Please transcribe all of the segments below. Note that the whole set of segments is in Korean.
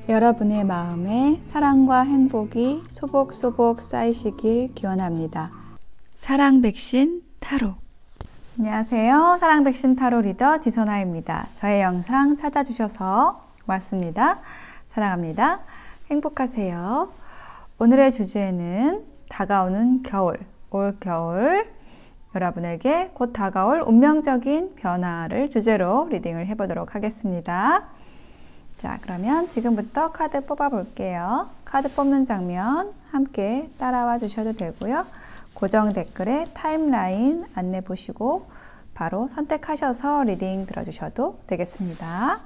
여러분의 마음에 사랑과 행복이 소복소복 쌓이시길 기원합니다. 사랑 백신 타로. 안녕하세요. 사랑 백신 타로 리더 지선아입니다. 저의 영상 찾아주셔서 고맙습니다. 사랑합니다. 행복하세요. 오늘의 주제는 다가오는 겨울, 올겨울, 여러분에게 곧 다가올 운명적인 변화를 주제로 리딩을 해보도록 하겠습니다. 자, 그러면 지금부터 카드 뽑아볼게요. 카드 뽑는 장면 함께 따라와 주셔도 되고요. 고정 댓글에 타임라인 안내 보시고 바로 선택하셔서 리딩 들어주셔도 되겠습니다.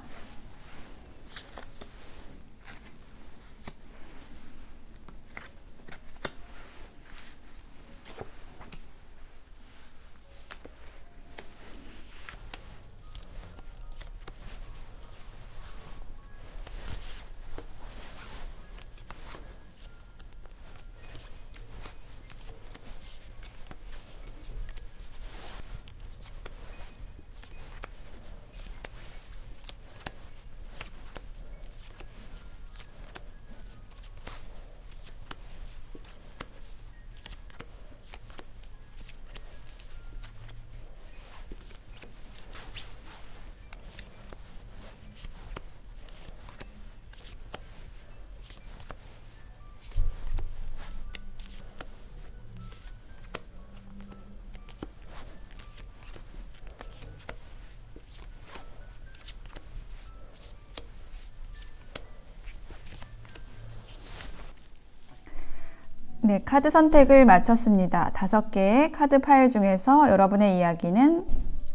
네, 카드 선택을 마쳤습니다. 5개의 카드 파일 중에서 여러분의 이야기는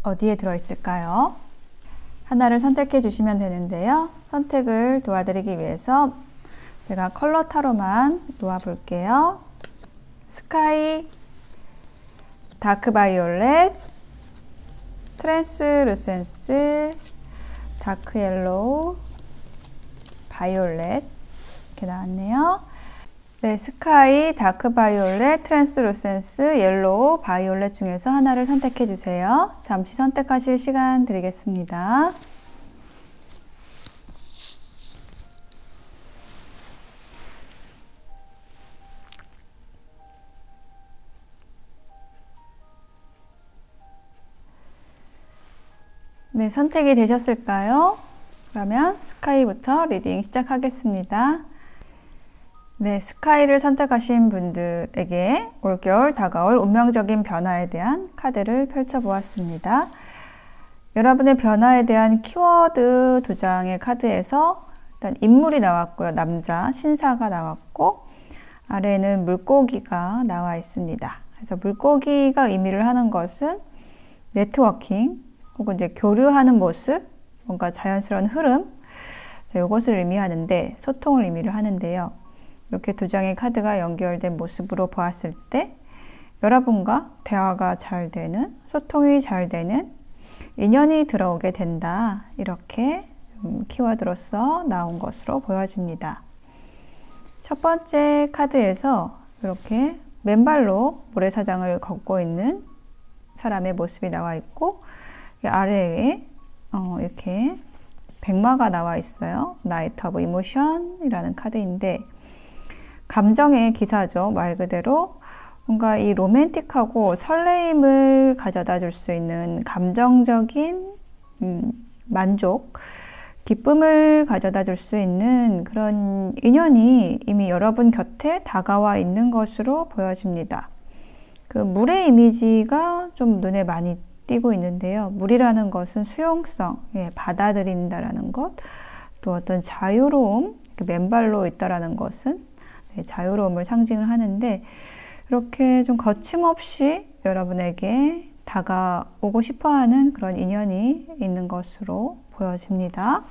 어디에 들어있을까요? 하나를 선택해 주시면 되는데요. 선택을 도와드리기 위해서 제가 컬러 타로만 놓아볼게요. 스카이, 다크 바이올렛, 트랜스루센스, 다크 옐로우, 바이올렛 이렇게 나왔네요. 네, 스카이, 다크 바이올렛, 트랜스루센스, 옐로우, 바이올렛 중에서 하나를 선택해 주세요. 잠시 선택하실 시간 드리겠습니다. 네, 선택이 되셨을까요? 그러면 스카이부터 리딩 시작하겠습니다. 네, 스카이를 선택하신 분들에게 올겨울 다가올 운명적인 변화에 대한 카드를 펼쳐보았습니다. 여러분의 변화에 대한 키워드 2장의 카드에서 일단 인물이 나왔고요. 남자, 신사가 나왔고 아래에는 물고기가 나와 있습니다. 그래서 물고기가 의미를 하는 것은 네트워킹 혹은 이제 교류하는 모습, 뭔가 자연스러운 흐름, 이것을 의미하는데 소통을 의미를 하는데요. 이렇게 2장의 카드가 연결된 모습으로 보았을 때 여러분과 대화가 잘 되는, 소통이 잘 되는 인연이 들어오게 된다. 이렇게 키워드로서 나온 것으로 보여집니다. 첫 번째 카드에서 이렇게 맨발로 모래사장을 걷고 있는 사람의 모습이 나와 있고 아래에 이렇게 백마가 나와 있어요. 나이트 오브 이모션이라는 카드인데 감정의 기사죠. 말 그대로 뭔가 이 로맨틱하고 설레임을 가져다 줄 수 있는 감정적인 만족, 기쁨을 가져다 줄 수 있는 그런 인연이 이미 여러분 곁에 다가와 있는 것으로 보여집니다. 그 물의 이미지가 좀 눈에 많이 띄고 있는데요. 물이라는 것은 수용성, 받아들인다라는 것, 또 어떤 자유로움, 맨발로 있다라는 것은 자유로움을 상징을 하는데 이렇게 좀 거침없이 여러분에게 다가오고 싶어하는 그런 인연이 있는 것으로 보여집니다.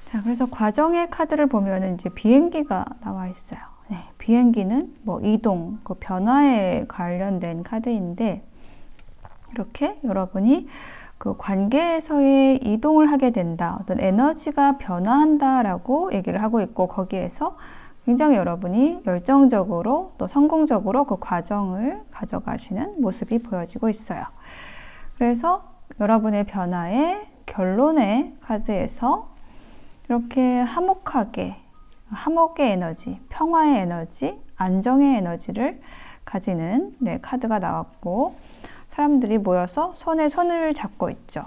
자, 그래서 과정의 카드를 보면 이제 비행기가 나와 있어요. 네, 비행기는 뭐 이동, 그 변화에 관련된 카드인데 이렇게 여러분이 그 관계에서의 이동을 하게 된다. 어떤 에너지가 변화한다라고 얘기를 하고 있고 거기에서 굉장히 여러분이 열정적으로 또 성공적으로 그 과정을 가져가시는 모습이 보여지고 있어요. 그래서 여러분의 변화의 결론의 카드에서 이렇게 화목하게, 화목의 에너지, 평화의 에너지, 안정의 에너지를 가지는 카드가 나왔고, 사람들이 모여서 손에 손을 잡고 있죠.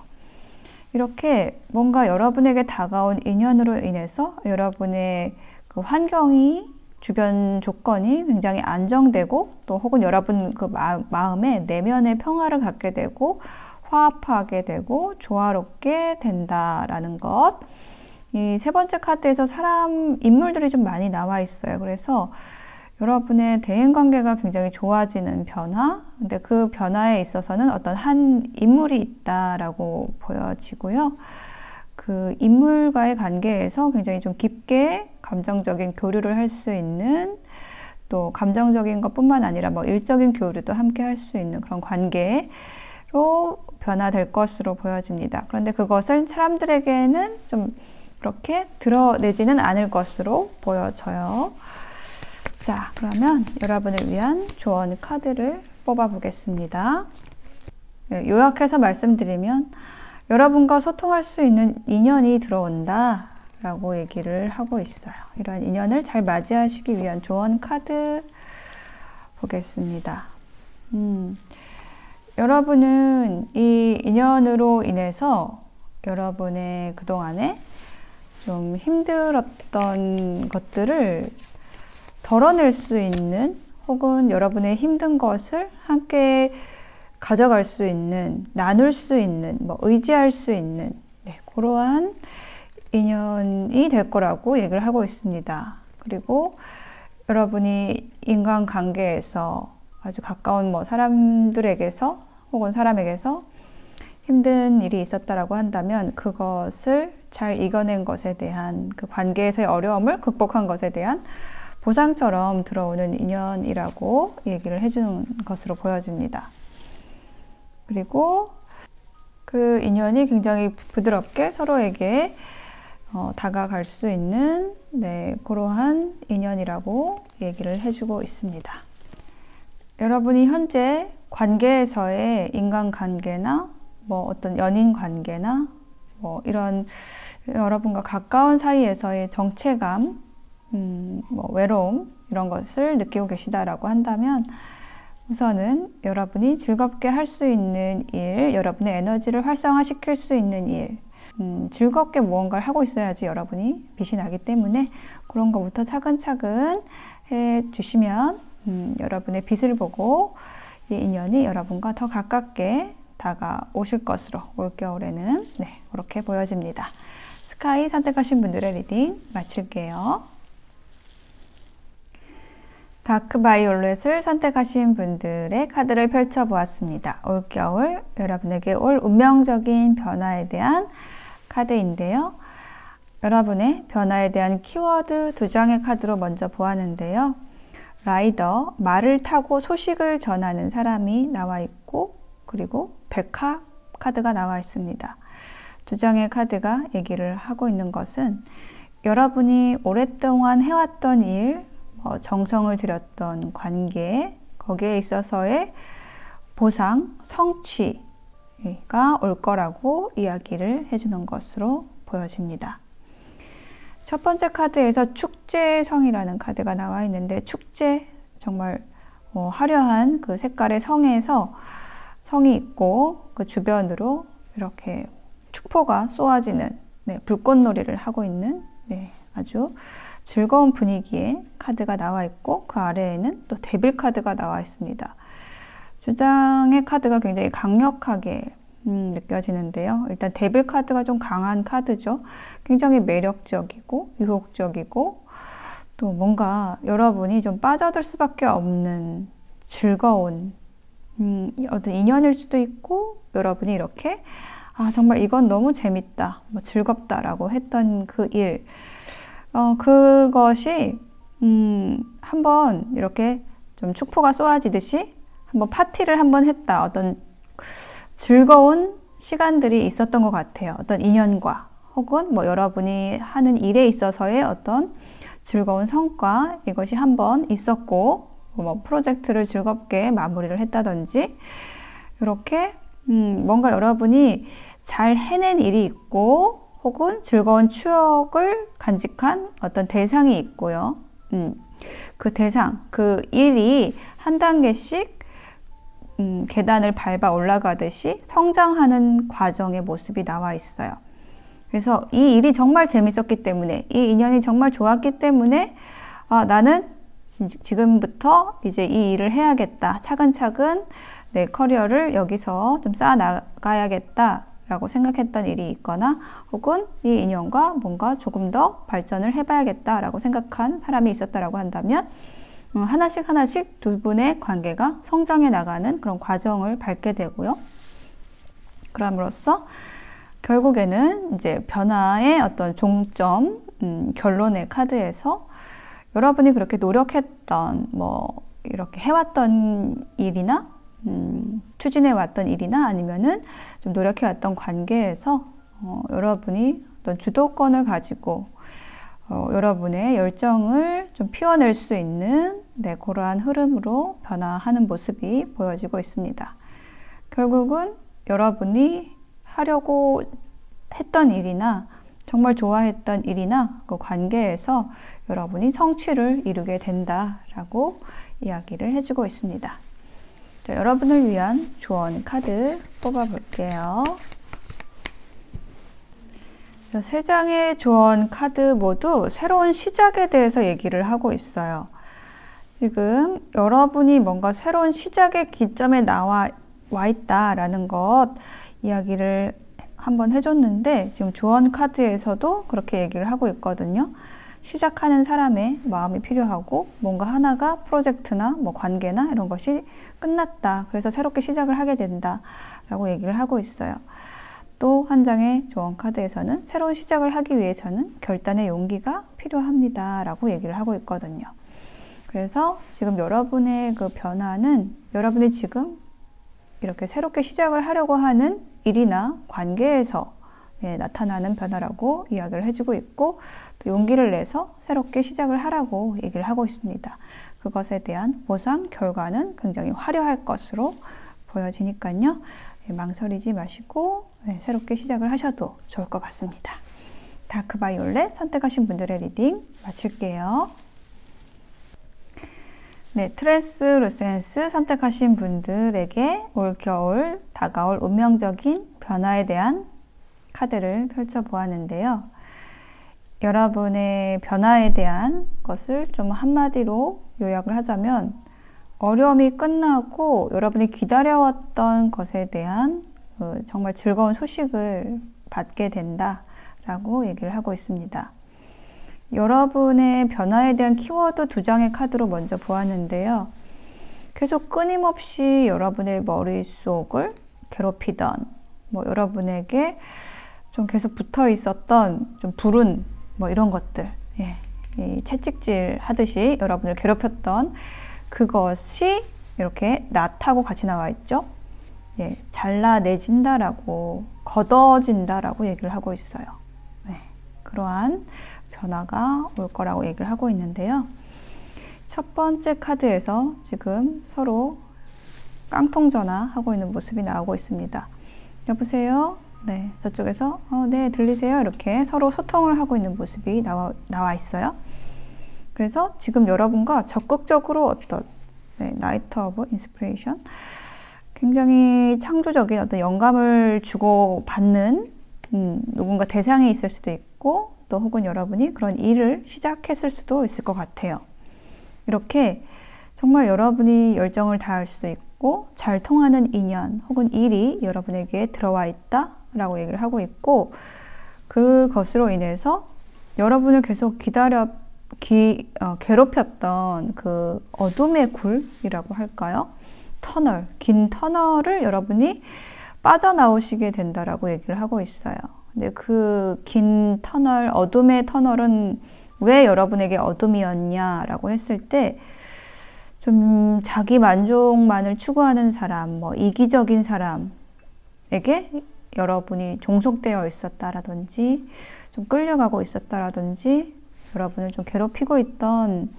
이렇게 뭔가 여러분에게 다가온 인연으로 인해서 여러분의 그 환경이, 주변 조건이 굉장히 안정되고, 또 혹은 여러분 그 마음에 내면의 평화를 갖게 되고 화합하게 되고 조화롭게 된다라는 것. 이 세 번째 카드에서 인물들이 좀 많이 나와 있어요. 그래서 여러분의 대인관계가 굉장히 좋아지는 변화, 근데 그 변화에 있어서는 어떤 한 인물이 있다라고 보여지고요. 그 인물과의 관계에서 굉장히 좀 깊게 감정적인 교류를 할 수 있는, 또 감정적인 것뿐만 아니라 뭐 일적인 교류도 함께 할 수 있는 그런 관계로 변화될 것으로 보여집니다. 그런데 그것을 사람들에게는 좀 그렇게 드러내지는 않을 것으로 보여져요. 자, 그러면 여러분을 위한 조언 카드를 뽑아 보겠습니다. 요약해서 말씀드리면, 여러분과 소통할 수 있는 인연이 들어온다 라고 얘기를 하고 있어요. 이러한 인연을 잘 맞이하시기 위한 조언 카드 보겠습니다. 여러분은 이 인연으로 인해서 여러분의 그동안에 좀 힘들었던 것들을 덜어낼 수 있는, 혹은 여러분의 힘든 것을 함께 가져갈 수 있는, 나눌 수 있는, 의지할 수 있는 그러한 인연이 될 거라고 얘기를 하고 있습니다. 그리고 여러분이 인간관계에서 아주 가까운 사람들에게서 혹은 사람에게서 힘든 일이 있었다라고 한다면, 그것을 잘 이겨낸 것에 대한, 그 관계에서의 어려움을 극복한 것에 대한 보상처럼 들어오는 인연이라고 얘기를 해주는 것으로 보여집니다. 그리고 그 인연이 굉장히 부드럽게 서로에게 다가갈 수 있는 그러한 인연이라고 얘기를 해주고 있습니다. 여러분이 현재 관계에서의 인간관계나 어떤 연인 관계나 이런 여러분과 가까운 사이에서의 정체감, 외로움, 이런 것을 느끼고 계시다라고 한다면, 우선은 여러분이 즐겁게 할 수 있는 일, 여러분의 에너지를 활성화시킬 수 있는 일, 즐겁게 무언가를 하고 있어야지 여러분이 빛이 나기 때문에, 그런 것부터 차근차근 해 주시면 여러분의 빛을 보고 이 인연이 여러분과 더 가깝게 다가오실 것으로 올겨울에는 그렇게 보여집니다. 스카이 선택하신 분들의 리딩 마칠게요. 다크 바이올렛을 선택하신 분들의 카드를 펼쳐보았습니다. 올겨울 여러분에게 올 운명적인 변화에 대한 카드인데요. 여러분의 변화에 대한 키워드 2장의 카드로 먼저 보았는데요. 라이더, 말을 타고 소식을 전하는 사람이 나와 있고, 그리고 백합 카드가 나와 있습니다. 2장의 카드가 얘기를 하고 있는 것은, 여러분이 오랫동안 해왔던 일, 정성을 들였던 관계, 거기에 있어서의 보상, 성취가 올 거라고 이야기를 해주는 것으로 보여집니다. 첫 번째 카드에서 축제의 성이라는 카드가 나와 있는데, 축제, 정말 화려한 그 색깔의 성에서 성이 있고, 그 주변으로 이렇게 축포가 쏘아지는 불꽃놀이를 하고 있는 아주 즐거운 분위기의 카드가 나와 있고, 그 아래에는 또 데빌 카드가 나와 있습니다. 주장의 카드가 굉장히 강력하게 느껴지는데요. 일단 데빌 카드가 좀 강한 카드죠. 굉장히 매력적이고 유혹적이고, 또 뭔가 여러분이 좀 빠져들 수밖에 없는 즐거운 어떤 인연일 수도 있고, 여러분이 이렇게 정말 이건 너무 재밌다, 즐겁다라고 했던 그 일, 그것이 한번 이렇게 좀 축포가 쏘아지듯이 한번 파티를 한번 했다, 어떤 즐거운 시간들이 있었던 것 같아요. 어떤 인연과, 혹은 여러분이 하는 일에 있어서의 어떤 즐거운 성과, 이것이 한번 있었고, 프로젝트를 즐겁게 마무리를 했다든지, 이렇게 뭔가 여러분이 잘 해낸 일이 있고, 혹은 즐거운 추억을 간직한 어떤 대상이 있고요. 그 대상, 그 일이 한 단계씩 계단을 밟아 올라가듯이 성장하는 과정의 모습이 나와 있어요. 그래서 이 일이 정말 재밌었기 때문에, 이 인연이 정말 좋았기 때문에 나는 지금부터 이제 이 일을 해야겠다. 차근차근 내 커리어를 여기서 좀 쌓아 나가야겠다 라고 생각했던 일이 있거나, 혹은 이 인연과 뭔가 조금 더 발전을 해봐야겠다 라고 생각한 사람이 있었다라고 한다면, 하나씩 두 분의 관계가 성장해 나가는 그런 과정을 밟게 되고요. 그럼으로써 결국에는 이제 변화의 어떤 종점, 결론의 카드에서 여러분이 그렇게 노력했던, 이렇게 해왔던 일이나, 추진해왔던 일이나, 아니면은 좀 노력해왔던 관계에서, 여러분이 어떤 주도권을 가지고, 여러분의 열정을 좀 피워낼 수 있는, 그러한 흐름으로 변화하는 모습이 보여지고 있습니다. 결국은 여러분이 하려고 했던 일이나 정말 좋아했던 일이나 그 관계에서 여러분이 성취를 이루게 된다라고 이야기를 해주고 있습니다. 자, 여러분을 위한 조언 카드 뽑아볼게요. 자, 3장의 조언 카드 모두 새로운 시작에 대해서 얘기를 하고 있어요. 지금 여러분이 뭔가 새로운 시작의 기점에 와 있다라는 것 이야기를 한번 해줬는데, 지금 조언 카드에서도 그렇게 얘기를 하고 있거든요. 시작하는 사람의 마음이 필요하고, 뭔가 하나가 프로젝트나 관계나 이런 것이 끝났다. 그래서 새롭게 시작을 하게 된다. 라고 얘기를 하고 있어요. 또 한 장의 조언 카드에서는 새로운 시작을 하기 위해서는 결단의 용기가 필요합니다. 라고 얘기를 하고 있거든요. 그래서 지금 여러분의 그 변화는 여러분이 지금 이렇게 새롭게 시작을 하려고 하는 일이나 관계에서 나타나는 변화라고 이야기를 해주고 있고, 또 용기를 내서 새롭게 시작을 하라고 얘기를 하고 있습니다. 그것에 대한 보상, 결과는 굉장히 화려할 것으로 보여지니까요. 망설이지 마시고 새롭게 시작을 하셔도 좋을 것 같습니다. 다크바이올렛 선택하신 분들의 리딩 마칠게요. 네, 트랜스루센스 선택하신 분들에게 올겨울 다가올 운명적인 변화에 대한 카드를 펼쳐보았는데요. 여러분의 변화에 대한 것을 좀 한마디로 요약을 하자면, 어려움이 끝나고 여러분이 기다려왔던 것에 대한 정말 즐거운 소식을 받게 된다라고 얘기를 하고 있습니다. 여러분의 변화에 대한 키워드 2장의 카드로 먼저 보았는데요. 계속 끊임없이 여러분의 머릿속을 괴롭히던, 여러분에게 좀 계속 붙어 있었던 좀 불운 이런 것들, 이 채찍질 하듯이 여러분을 괴롭혔던 그것이 이렇게 낫하고 같이 나와 있죠. 잘라내진다라고, 걷어진다라고 얘기를 하고 있어요. 그러한 변화가 올 거라고 얘기를 하고 있는데요. 첫 번째 카드에서 지금 서로 깡통전화 하고 있는 모습이 나오고 있습니다. 여보세요? 네, 저쪽에서 네, 들리세요? 이렇게 서로 소통을 하고 있는 모습이 나와 있어요. 그래서 지금 여러분과 적극적으로 어떤 나이트 오브 인스피레이션, 굉장히 창조적인 어떤 영감을 주고 받는 누군가 대상이 있을 수도 있고, 또 혹은 여러분이 그런 일을 시작했을 수도 있을 것 같아요. 이렇게 정말 여러분이 열정을 다할 수 있고 잘 통하는 인연 혹은 일이 여러분에게 들어와 있다라고 얘기를 하고 있고, 그것으로 인해서 여러분을 계속 괴롭혔던 그 어둠의 굴이라고 할까요? 터널, 긴 터널을 여러분이 빠져나오시게 된다라고 얘기를 하고 있어요. 근데 그 긴 터널, 어둠의 터널은 왜 여러분에게 어둠이었냐라고 했을 때, 좀 자기 만족만을 추구하는 사람, 이기적인 사람에게 여러분이 종속되어 있었다라든지, 좀 끌려가고 있었다라든지, 여러분을 좀 괴롭히고 있던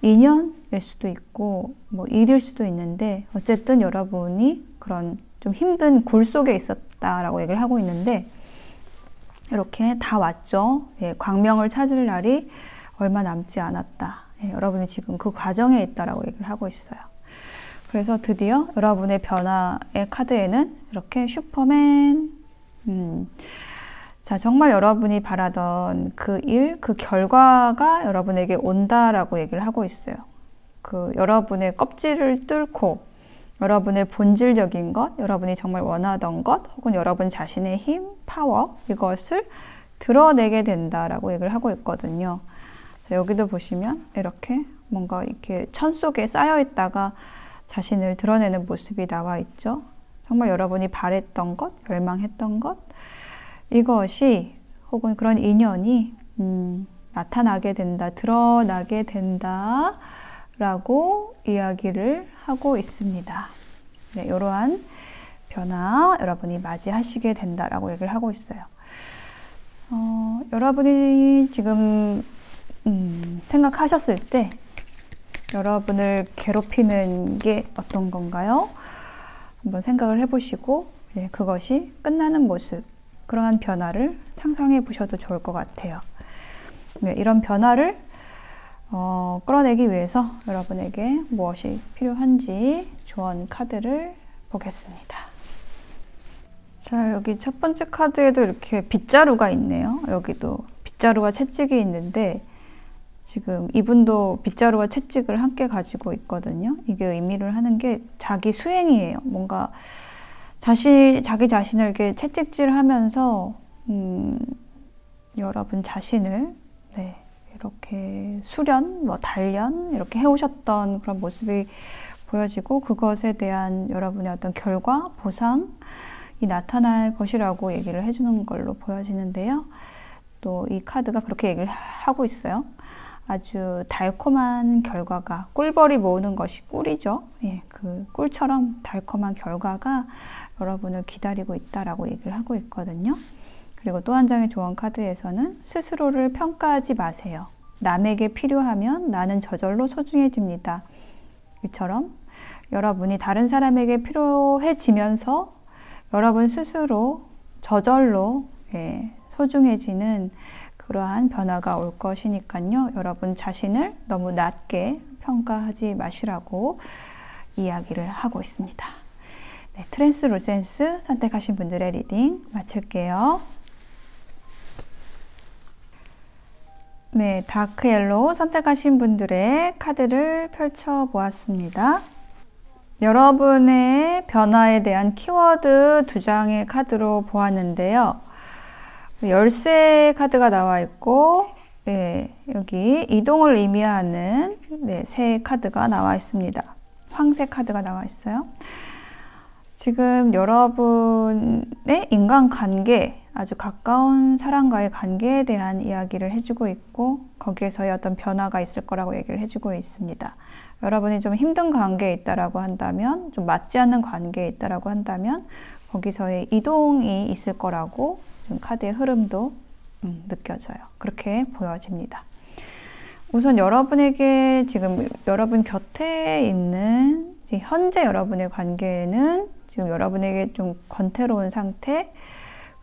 인연일 수도 있고, 일일 수도 있는데, 어쨌든 여러분이 그런 좀 힘든 굴 속에 있었다라고 얘기를 하고 있는데, 이렇게 다 왔죠. 예, 광명을 찾을 날이 얼마 남지 않았다. 예, 여러분이 지금 그 과정에 있다라고 얘기를 하고 있어요. 그래서 드디어 여러분의 변화의 카드에는 이렇게 슈퍼맨, 자, 정말 여러분이 바라던 그 일, 그 결과가 여러분에게 온다라고 얘기를 하고 있어요. 그 여러분의 껍질을 뚫고 여러분의 본질적인 것, 여러분이 정말 원하던 것, 혹은 여러분 자신의 힘, 파워, 이것을 드러내게 된다라고 얘기를 하고 있거든요. 자, 여기도 보시면 이렇게 뭔가 이렇게 천 속에 쌓여 있다가 자신을 드러내는 모습이 나와 있죠. 정말 여러분이 바랬던 것, 열망했던 것, 이것이 혹은 그런 인연이 나타나게 된다, 드러나게 된다 라고 이야기를 하고 있습니다. 네, 이러한 변화 여러분이 맞이하시게 된다라고 얘기를 하고 있어요. 여러분이 지금 생각하셨을 때 여러분을 괴롭히는 게 어떤 건가요? 한번 생각을 해보시고 그것이 끝나는 모습, 그러한 변화를 상상해 보셔도 좋을 것 같아요. 네, 이런 변화를 끌어내기 위해서 여러분에게 무엇이 필요한지 조언 카드를 보겠습니다. 자, 여기 첫 번째 카드에도 이렇게 빗자루가 있네요. 여기도 빗자루와 채찍이 있는데 지금 이분도 빗자루와 채찍을 함께 가지고 있거든요. 이게 의미를 하는 게 자기 수행이에요. 뭔가 자기 자신을 이렇게 채찍질하면서 여러분 자신을 이렇게 수련, 단련 이렇게 해오셨던 그런 모습이 보여지고 그것에 대한 여러분의 어떤 결과, 보상이 나타날 것이라고 얘기를 해주는 걸로 보여지는데요. 또 이 카드가 그렇게 얘기를 하고 있어요. 아주 달콤한 결과가, 꿀벌이 모으는 것이 꿀이죠. 예, 그 꿀처럼 달콤한 결과가 여러분을 기다리고 있다라고 얘기를 하고 있거든요. 그리고 또 한 장의 조언 카드에서는 스스로를 평가하지 마세요. 남에게 필요하면 나는 저절로 소중해집니다. 이처럼 여러분이 다른 사람에게 필요해지면서 여러분 스스로 저절로 소중해지는 그러한 변화가 올 것이니까요. 여러분 자신을 너무 낮게 평가하지 마시라고 이야기를 하고 있습니다. 네, 트랜스루센스 선택하신 분들의 리딩 마칠게요. 네, 다크 옐로우 선택하신 분들의 카드를 펼쳐 보았습니다. 여러분의 변화에 대한 키워드 2장의 카드로 보았는데요. 열쇠 카드가 나와 있고 여기 이동을 의미하는 새 카드가 나와 있습니다. 황새 카드가 나와 있어요. 지금 여러분의 인간관계, 아주 가까운 사람과의 관계에 대한 이야기를 해주고 있고 거기에서의 어떤 변화가 있을 거라고 얘기를 해주고 있습니다. 여러분이 좀 힘든 관계에 있다라고 한다면, 좀 맞지 않는 관계에 있다라고 한다면 거기서의 이동이 있을 거라고 좀 카드의 흐름도 느껴져요. 그렇게 보여집니다. 우선 여러분에게 지금 여러분 곁에 있는 현재 여러분의 관계는 지금 여러분에게 좀 권태로운 상태,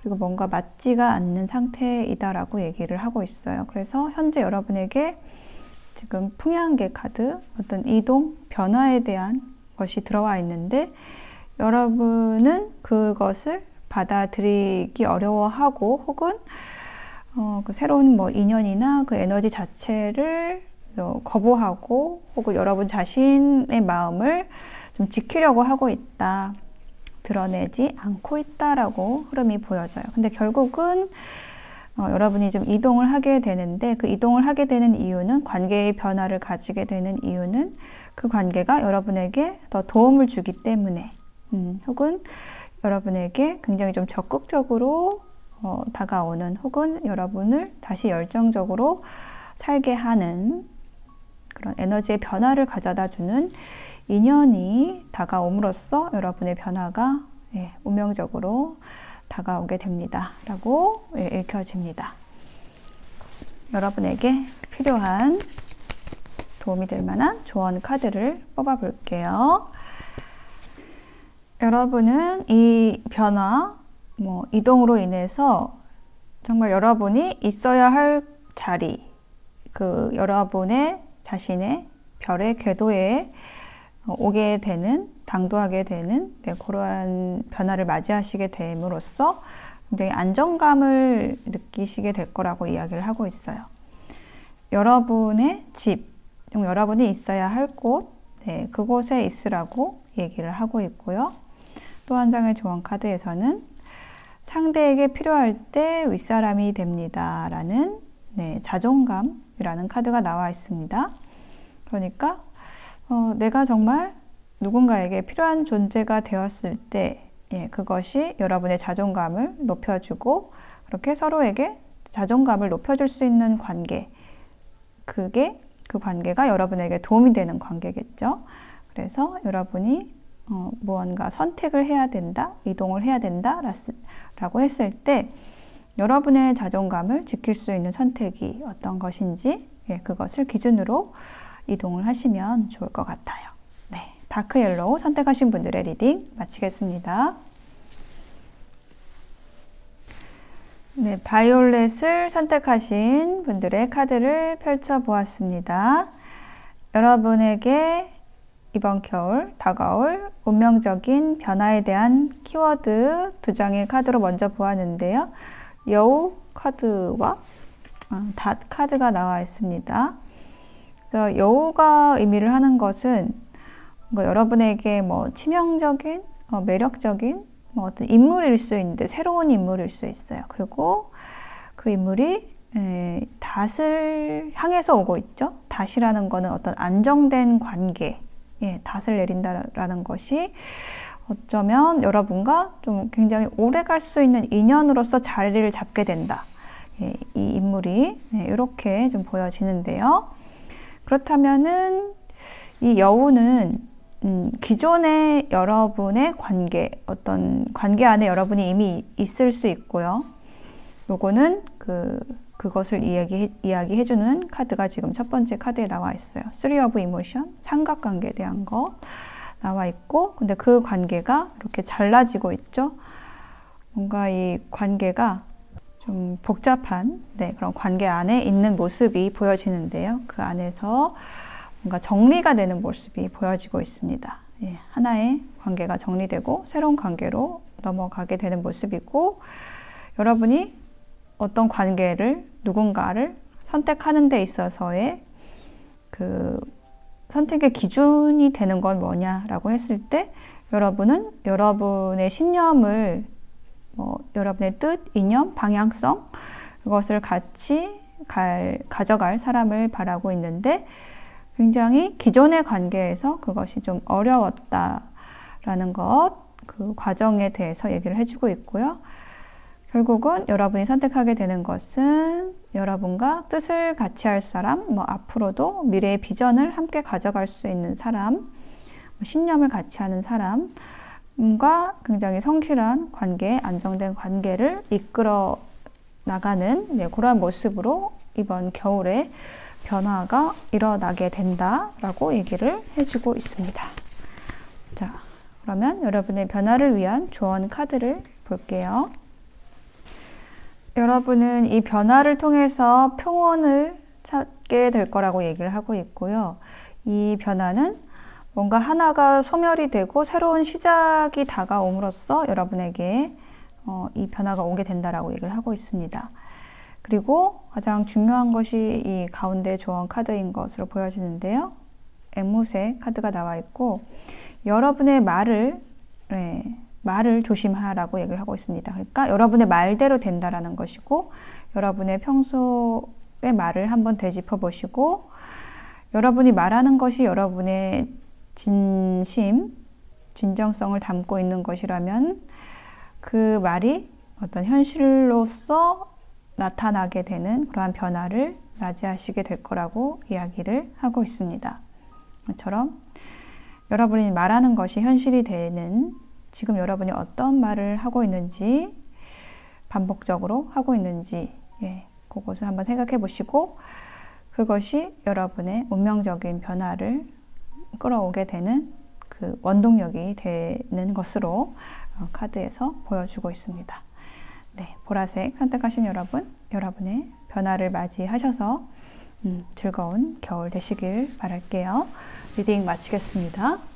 그리고 뭔가 맞지가 않는 상태이다라고 얘기를 하고 있어요. 그래서 현재 여러분에게 지금 풍요한개 카드, 어떤 이동, 변화에 대한 것이 들어와 있는데 여러분은 그것을 받아들이기 어려워하고 혹은 그 새로운 인연이나 그 에너지 자체를 거부하고 혹은 여러분 자신의 마음을 좀 지키려고 하고 있다, 드러내지 않고 있다라고 흐름이 보여져요. 근데 결국은 여러분이 좀 이동을 하게 되는데 그 이동을 하게 되는 이유는, 관계의 변화를 가지게 되는 이유는 그 관계가 여러분에게 더 도움을 주기 때문에 혹은 여러분에게 굉장히 좀 적극적으로 다가오는 혹은 여러분을 다시 열정적으로 살게 하는 그런 에너지의 변화를 가져다 주는 인연이 다가옴으로써 여러분의 변화가 운명적으로 다가오게 됩니다 라고 읽혀집니다. 여러분에게 필요한 도움이 될 만한 조언 카드를 뽑아 볼게요. 여러분은 이 변화, 이동으로 인해서 정말 여러분이 있어야 할 자리, 여러분의 자신의 별의 궤도에 오게 되는, 당도하게 되는 그러한 변화를 맞이하시게 됨으로써 굉장히 안정감을 느끼시게 될 거라고 이야기를 하고 있어요. 여러분의 집, 여러분이 있어야 할 곳, 그곳에 있으라고 얘기를 하고 있고요. 또 한 장의 조언 카드에서는 상대에게 필요할 때 윗사람이 됩니다 라는 자존감이라는 카드가 나와 있습니다. 그러니까 내가 정말 누군가에게 필요한 존재가 되었을 때 그것이 여러분의 자존감을 높여주고 그렇게 서로에게 자존감을 높여줄 수 있는 관계, 그 관계가 여러분에게 도움이 되는 관계겠죠. 그래서 여러분이 무언가 선택을 해야 된다, 이동을 해야 된다 라고 했을 때 여러분의 자존감을 지킬 수 있는 선택이 어떤 것인지 그것을 기준으로 이동을 하시면 좋을 것 같아요. 네, 다크 옐로우 선택하신 분들의 리딩 마치겠습니다. 네, 바이올렛을 선택하신 분들의 카드를 펼쳐보았습니다. 여러분에게 이번 겨울 다가올 운명적인 변화에 대한 키워드 2장의 카드로 먼저 보았는데요. 여우 카드와 닷 카드가 나와 있습니다. 그래서 여우가 의미를 하는 것은 여러분에게 치명적인, 매력적인 어떤 인물일 수 있는데 새로운 인물일 수 있어요. 그리고 그 인물이 닷을 향해서 오고 있죠. 닷이라는 거는 어떤 안정된 관계, 닷을 내린다라는 것이 어쩌면 여러분과 좀 굉장히 오래 갈 수 있는 인연으로서 자리를 잡게 된다. 이 인물이 이렇게 좀 보여지는데요. 그렇다면은 이 여우는 기존의 여러분의 관계, 어떤 관계 안에 여러분이 이미 있을 수 있고요. 요거는 그것을 이야기해주는 카드가 지금 첫 번째 카드에 나와 있어요. Three of Emotion, 삼각관계에 대한 거 나와 있고, 근데 그 관계가 이렇게 잘라지고 있죠. 뭔가 이 관계가 좀 복잡한 그런 관계 안에 있는 모습이 보여지는데요. 그 안에서 뭔가 정리가 되는 모습이 보여지고 있습니다. 하나의 관계가 정리되고 새로운 관계로 넘어가게 되는 모습이고, 여러분이 어떤 관계를, 누군가를 선택하는 데 있어서의 그 선택의 기준이 되는 건 뭐냐라고 했을 때 여러분은 여러분의 신념을 여러분의 뜻, 이념, 방향성 그것을 같이 가져갈 사람을 바라고 있는데 굉장히 기존의 관계에서 그것이 좀 어려웠다라는 것, 그 과정에 대해서 얘기를 해주고 있고요. 결국은 여러분이 선택하게 되는 것은 여러분과 뜻을 같이 할 사람, 앞으로도 미래의 비전을 함께 가져갈 수 있는 사람, 신념을 같이 하는 사람과 굉장히 성실한 관계, 안정된 관계를 이끌어 나가는 그런 모습으로 이번 겨울에 변화가 일어나게 된다라고 얘기를 해주고 있습니다. 자, 그러면 여러분의 변화를 위한 조언 카드를 볼게요. 여러분은 이 변화를 통해서 평온을 찾게 될 거라고 얘기를 하고 있고요. 이 변화는 뭔가 하나가 소멸이 되고 새로운 시작이 다가옴으로써 여러분에게 이 변화가 오게 된다라고 얘기를 하고 있습니다. 그리고 가장 중요한 것이 이 가운데 조언 카드인 것으로 보여지는데요. 앵무새 카드가 나와 있고 여러분의 말을 조심하라고 얘기를 하고 있습니다. 그러니까 여러분의 말대로 된다라는 것이고 여러분의 평소의 말을 한번 되짚어 보시고 여러분이 말하는 것이 여러분의 진정성을 담고 있는 것이라면 그 말이 어떤 현실로서 나타나게 되는 그러한 변화를 맞이하시게 될 거라고 이야기를 하고 있습니다. 이처럼 여러분이 말하는 것이 현실이 되는 지금 여러분이 어떤 말을 하고 있는지 반복적으로 하고 있는지 그것을 한번 생각해 보시고 그것이 여러분의 운명적인 변화를 끌어오게 되는 그 원동력이 되는 것으로 카드에서 보여주고 있습니다. 네, 보라색 선택하신 여러분의 변화를 맞이하셔서 즐거운 겨울 되시길 바랄게요. 리딩 마치겠습니다.